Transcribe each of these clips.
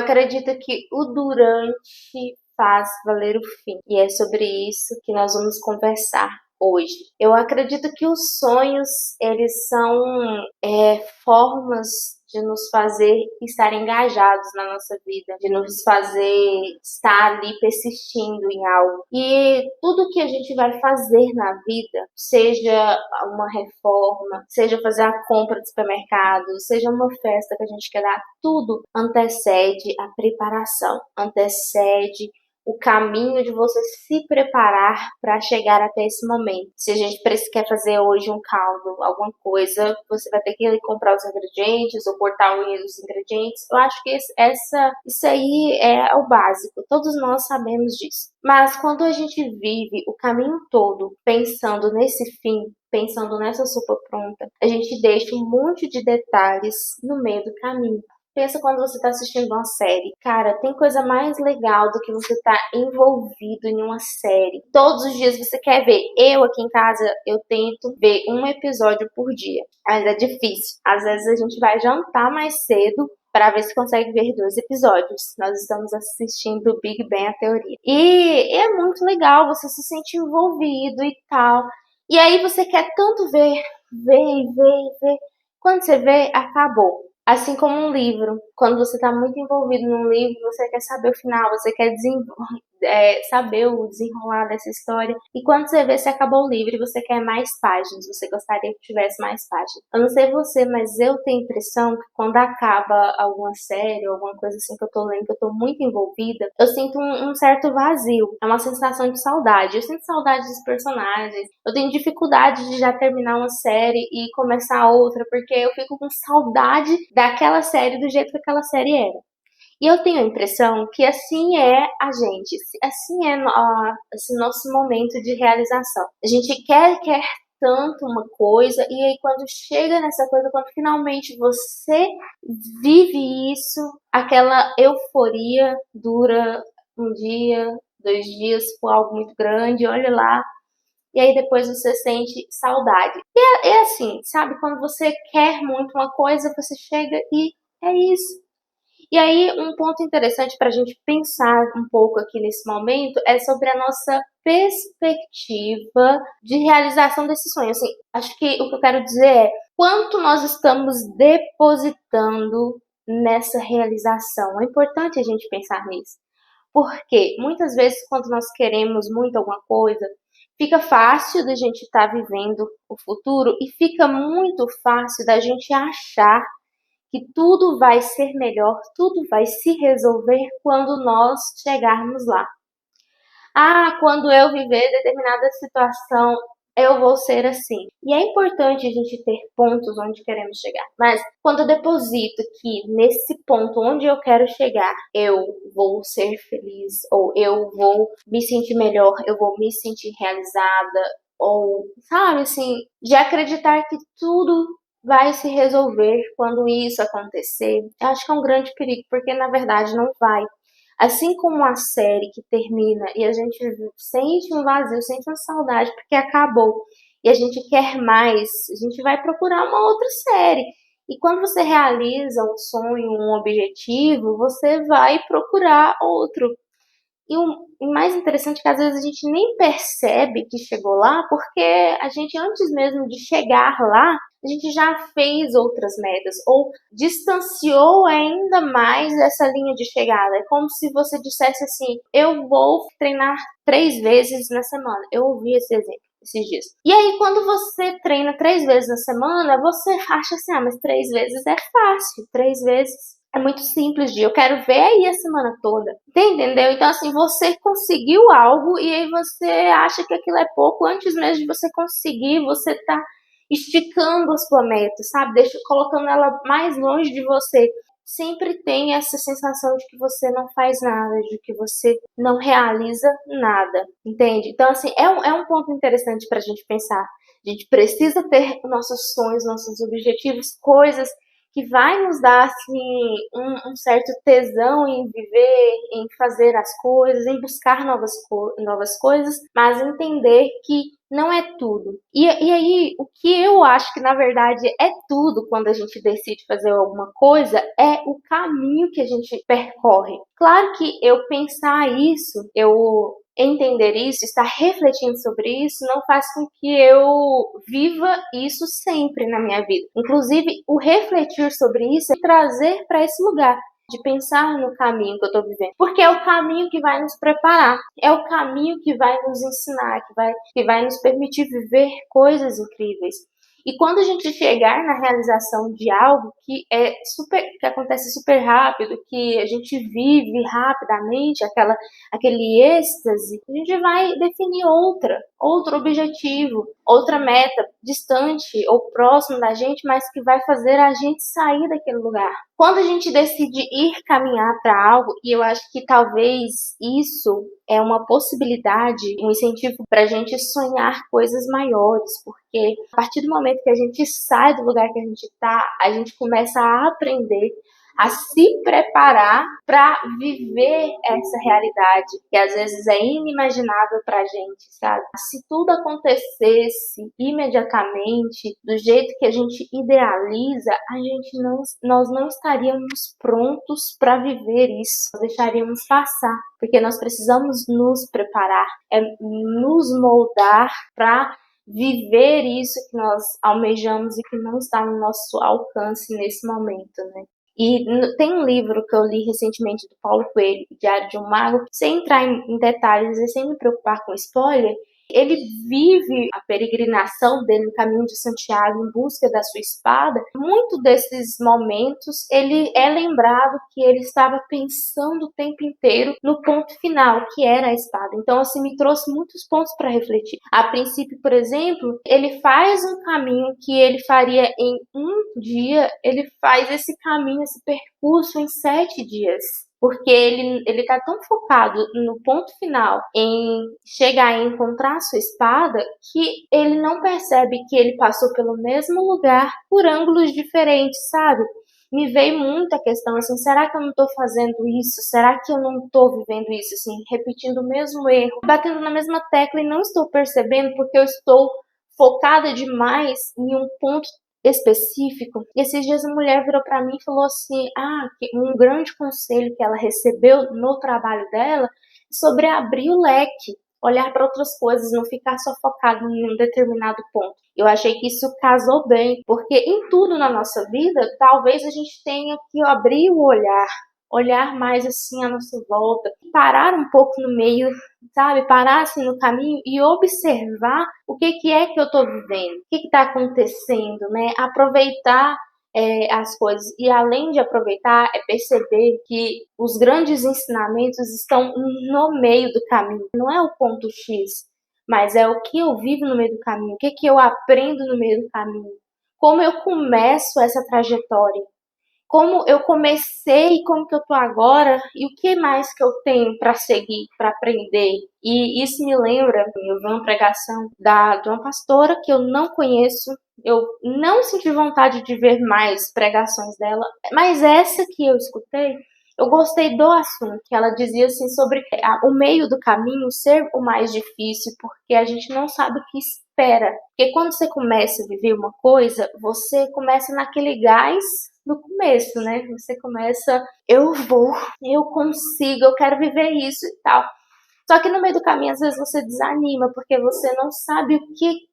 acredito que o durante faz valer o fim. E é sobre isso que nós vamos conversar hoje. Eu acredito que os sonhos, eles são formas de nos fazer estar engajados na nossa vida, de nos fazer estar ali persistindo em algo. E tudo que a gente vai fazer na vida, seja uma reforma, seja fazer a compra do supermercado, seja uma festa que a gente quer dar, tudo antecede a preparação, antecede o caminho de você se preparar para chegar até esse momento. Se a gente quer fazer hoje um caldo, alguma coisa, você vai ter que ir comprar os ingredientes ou cortar os ingredientes. Eu acho que isso aí é o básico. Todos nós sabemos disso. Mas quando a gente vive o caminho todo pensando nesse fim, pensando nessa sopa pronta, a gente deixa um monte de detalhes no meio do caminho. Pensa quando você está assistindo uma série. Cara, tem coisa mais legal do que você estar envolvido em uma série. Todos os dias você quer ver. Eu aqui em casa, eu tento ver um episódio por dia. Mas é difícil. Às vezes a gente vai jantar mais cedo para ver se consegue ver 2 episódios. Nós estamos assistindo Big Bang, a teoria. E é muito legal, você se sente envolvido e tal. E aí você quer tanto ver, ver. Quando você vê, acabou. Assim como um livro. Quando você está muito envolvido num livro, você quer saber o final, você quer saber o desenrolar dessa história. E quando você vê, você acabou o livro e você quer mais páginas, você gostaria que tivesse mais páginas. Eu não sei você, mas eu tenho a impressão que quando acaba alguma série, alguma coisa assim que eu tô lendo, que eu tô muito envolvida, eu sinto um certo vazio. É uma sensação de saudade. Eu sinto saudade dos personagens. Eu tenho dificuldade de já terminar uma série e começar outra, porque eu fico com saudade daquela série do jeito que aquela série era. E eu tenho a impressão que assim é a gente, assim é esse nosso momento de realização. A gente quer tanto uma coisa, e aí quando chega nessa coisa, quando finalmente você vive isso, aquela euforia dura um dia, 2 dias, se for algo muito grande, olha lá, e aí depois você sente saudade. E é assim, sabe? Quando você quer muito uma coisa, você chega e é isso. E aí, um ponto interessante para a gente pensar um pouco aqui nesse momento é sobre a nossa perspectiva de realização desse sonho. Assim, acho que o que eu quero dizer é quanto nós estamos depositando nessa realização. É importante a gente pensar nisso. Porque muitas vezes, quando nós queremos muito alguma coisa, fica fácil da gente estar vivendo o futuro e fica muito fácil da gente achar que tudo vai ser melhor, tudo vai se resolver quando nós chegarmos lá. Ah, quando eu viver determinada situação, eu vou ser assim. E é importante a gente ter pontos onde queremos chegar. Mas quando eu deposito que nesse ponto onde eu quero chegar, eu vou ser feliz, ou eu vou me sentir melhor, eu vou me sentir realizada, ou, sabe, assim, de acreditar que tudo vai se resolver quando isso acontecer, eu acho que é um grande perigo, porque na verdade não vai. Assim como a série que termina e a gente sente um vazio, sente uma saudade porque acabou e a gente quer mais, a gente vai procurar uma outra série. E quando você realiza um sonho, um objetivo, você vai procurar outro. E o mais interessante é que às vezes a gente nem percebe que chegou lá, porque a gente, antes mesmo de chegar lá, a gente já fez outras metas, ou distanciou ainda mais essa linha de chegada. É como se você dissesse assim: eu vou treinar 3 vezes na semana. Eu ouvi esse exemplo esses dias. E aí, quando você treina 3 vezes na semana, você acha assim: ah, mas 3 vezes é fácil, 3 vezes é muito simples de eu quero ver aí a semana toda. Entendeu? Então, assim, você conseguiu algo e aí você acha que aquilo é pouco. Antes mesmo de você conseguir, você tá esticando a sua meta, sabe? Colocando ela mais longe de você. Sempre tem essa sensação de que você não faz nada, de que você não realiza nada, entende? Então, assim, é um ponto interessante pra gente pensar. A gente precisa ter nossos sonhos, nossos objetivos, coisas que vai nos dar assim, um certo tesão em viver, em fazer as coisas, em buscar novas coisas, mas entender que não é tudo. E aí, o que eu acho que na verdade é tudo quando a gente decide fazer alguma coisa é o caminho que a gente percorre. Claro que eu pensar isso, eu entender isso, estar refletindo sobre isso, não faz com que eu viva isso sempre na minha vida. Inclusive, o refletir sobre isso é trazer para esse lugar de pensar no caminho que eu estou vivendo, porque é o caminho que vai nos preparar, é o caminho que vai nos ensinar, que vai nos permitir viver coisas incríveis. E quando a gente chegar na realização de algo que acontece super rápido, que a gente vive rapidamente, aquele êxtase, a gente vai definir outro objetivo, outra meta distante ou próximo da gente, mas que vai fazer a gente sair daquele lugar. Quando a gente decide ir caminhar para algo, e eu acho que talvez isso é uma possibilidade, um incentivo para a gente sonhar coisas maiores, porque a partir do momento que a gente sai do lugar que a gente está, a gente começa a aprender a se preparar para viver essa realidade que às vezes é inimaginável para a gente, sabe? Se tudo acontecesse imediatamente do jeito que a gente idealiza, nós não estaríamos prontos para viver isso. Nós deixaríamos passar, porque nós precisamos nos preparar, nos moldar para viver isso que nós almejamos e que não está no nosso alcance nesse momento, né? E tem um livro que eu li recentemente do Paulo Coelho, Diário de um Mago, sem entrar em detalhes e sem me preocupar com spoiler. Ele vive a peregrinação dele no caminho de Santiago em busca da sua espada. Muito desses momentos ele é lembrado que ele estava pensando o tempo inteiro no ponto final, que era a espada. Então, assim, me trouxe muitos pontos para refletir. A princípio, por exemplo, ele faz um caminho que ele faria em um dia, ele faz esse caminho, esse percurso em 7 dias. Porque ele tá tão focado no ponto final, em chegar e encontrar a sua espada, que ele não percebe que ele passou pelo mesmo lugar por ângulos diferentes, sabe? Me veio muito a questão assim, será que eu não tô fazendo isso? Será que eu não tô vivendo isso, assim, repetindo o mesmo erro, batendo na mesma tecla e não estou percebendo porque eu estou focada demais em um ponto específico. E esses dias a mulher virou para mim e falou assim, que um grande conselho que ela recebeu no trabalho dela sobre abrir o leque, olhar para outras coisas, não ficar só focado em um determinado ponto. Eu achei que isso casou bem, porque em tudo na nossa vida, talvez a gente tenha que abrir o olhar mais assim à nossa volta, parar um pouco no meio, sabe? Parar assim no caminho e observar o que é que eu tô vivendo, o que tá acontecendo, né? Aproveitar as coisas. E além de aproveitar, é perceber que os grandes ensinamentos estão no meio do caminho. Não é o ponto X, mas é o que eu vivo no meio do caminho, o que eu aprendo no meio do caminho. Como eu começo essa trajetória. Como eu comecei, como que eu tô agora e o que mais que eu tenho para seguir, para aprender. E isso me lembra, eu vi uma pregação de uma pastora que eu não conheço, eu não senti vontade de ver mais pregações dela, mas essa que eu escutei, eu gostei do assunto, que ela dizia assim sobre o meio do caminho ser o mais difícil, porque a gente não sabe o que espera. Porque quando você começa a viver uma coisa, você começa naquele gás do começo, né? Você começa, eu consigo, eu quero viver isso e tal. Só que no meio do caminho, às vezes você desanima, porque você não sabe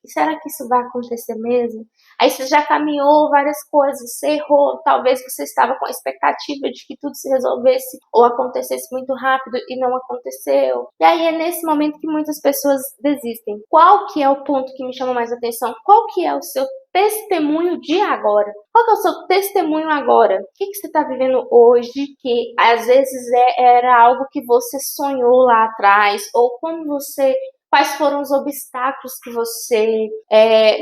será que isso vai acontecer mesmo? Aí você já caminhou várias coisas, você errou, talvez você estava com a expectativa de que tudo se resolvesse ou acontecesse muito rápido e não aconteceu. E aí é nesse momento que muitas pessoas desistem. Qual que é o ponto que me chama mais atenção? Qual que é o seu testemunho de agora? Qual que é o seu testemunho agora? O que você está vivendo hoje que às vezes era algo que você sonhou lá atrás? Ou quais foram os obstáculos que você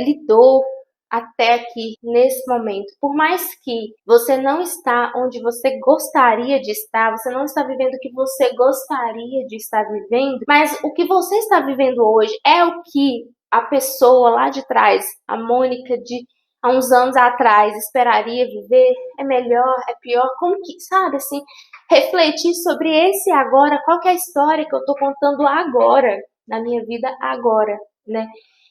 lidou até aqui, nesse momento? Por mais que você não está onde você gostaria de estar, você não está vivendo o que você gostaria de estar vivendo, mas o que você está vivendo hoje é o que a pessoa lá de trás, a Mônica de há uns anos atrás, esperaria viver? É melhor? É pior? Como que, sabe, assim, refletir sobre esse agora, qual que é a história que eu tô contando agora, na minha vida agora, né?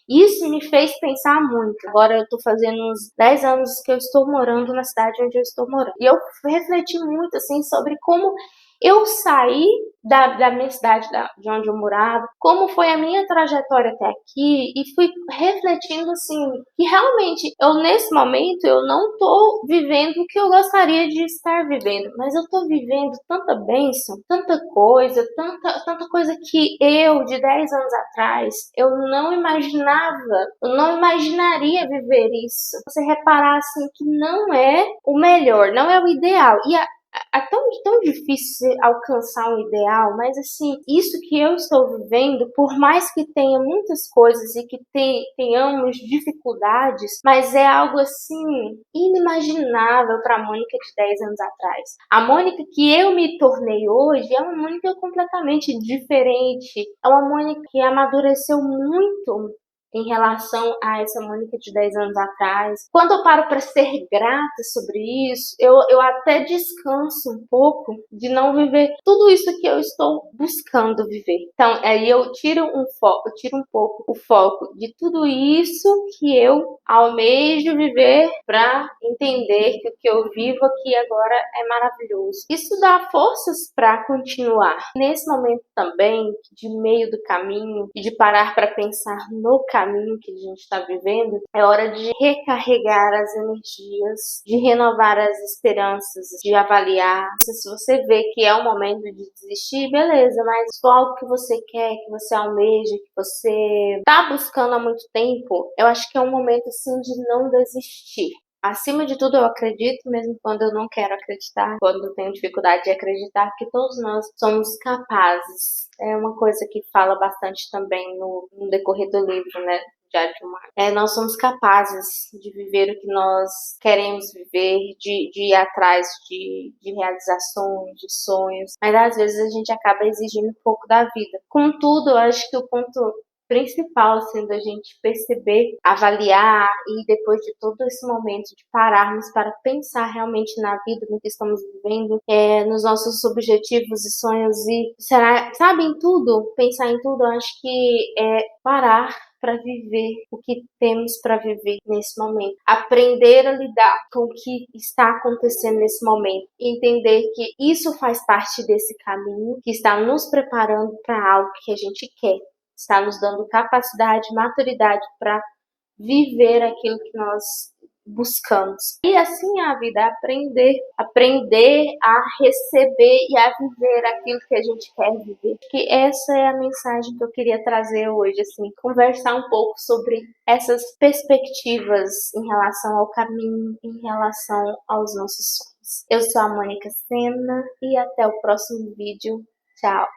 Isso me fez pensar muito. Agora eu tô fazendo uns 10 anos que eu estou morando na cidade onde eu estou morando. E eu refleti muito, assim, sobre como eu saí da minha cidade, de onde eu morava, como foi a minha trajetória até aqui, e fui refletindo, assim, que realmente, nesse momento, eu não tô vivendo o que eu gostaria de estar vivendo, mas eu tô vivendo tanta bênção, tanta coisa que eu, de 10 anos atrás, eu não imaginava, eu não imaginaria viver isso. Você reparar, assim, que não é o melhor, não é o ideal, e é tão difícil alcançar um ideal, mas assim, isso que eu estou vivendo, por mais que tenha muitas coisas e que tenhamos dificuldades, mas é algo assim inimaginável para a Mônica de 10 anos atrás. A Mônica que eu me tornei hoje é uma Mônica completamente diferente, é uma Mônica que amadureceu muito em relação a essa Mônica de 10 anos atrás. Quando eu paro para ser grata sobre isso, eu até descanso um pouco de não viver tudo isso que eu estou buscando viver. Então, aí eu tiro um pouco o foco de tudo isso que eu almejo viver para entender que o que eu vivo aqui agora é maravilhoso. Isso dá forças para continuar. Nesse momento também, de meio do caminho, e de parar para pensar no caminho que a gente está vivendo, é hora de recarregar as energias, de renovar as esperanças, de avaliar. Se você vê que é o momento de desistir, beleza, mas se for algo que você quer, que você almeja, que você está buscando há muito tempo, eu acho que é um momento assim de não desistir. Acima de tudo, eu acredito, mesmo quando eu não quero acreditar, quando eu tenho dificuldade de acreditar, que todos nós somos capazes. É uma coisa que fala bastante também no decorrer do livro, né? Diário de uma. Nós somos capazes de viver o que nós queremos viver, de ir atrás de realizações, de sonhos, mas às vezes a gente acaba exigindo um pouco da vida. Contudo, eu acho que o ponto principal, assim, da gente perceber, avaliar e depois de todo esse momento de pararmos para pensar realmente na vida, no que estamos vivendo, nos nossos objetivos e sonhos e sabe, em tudo, pensar em tudo, eu acho que é parar para viver o que temos para viver nesse momento. Aprender a lidar com o que está acontecendo nesse momento. Entender que isso faz parte desse caminho, que está nos preparando para algo que a gente quer. Está nos dando capacidade, maturidade para viver aquilo que nós buscamos. E assim a vida, aprender a receber e a viver aquilo que a gente quer viver. Que essa é a mensagem que eu queria trazer hoje, assim, conversar um pouco sobre essas perspectivas em relação ao caminho, em relação aos nossos sonhos. Eu sou a Mônica Sena e até o próximo vídeo. Tchau!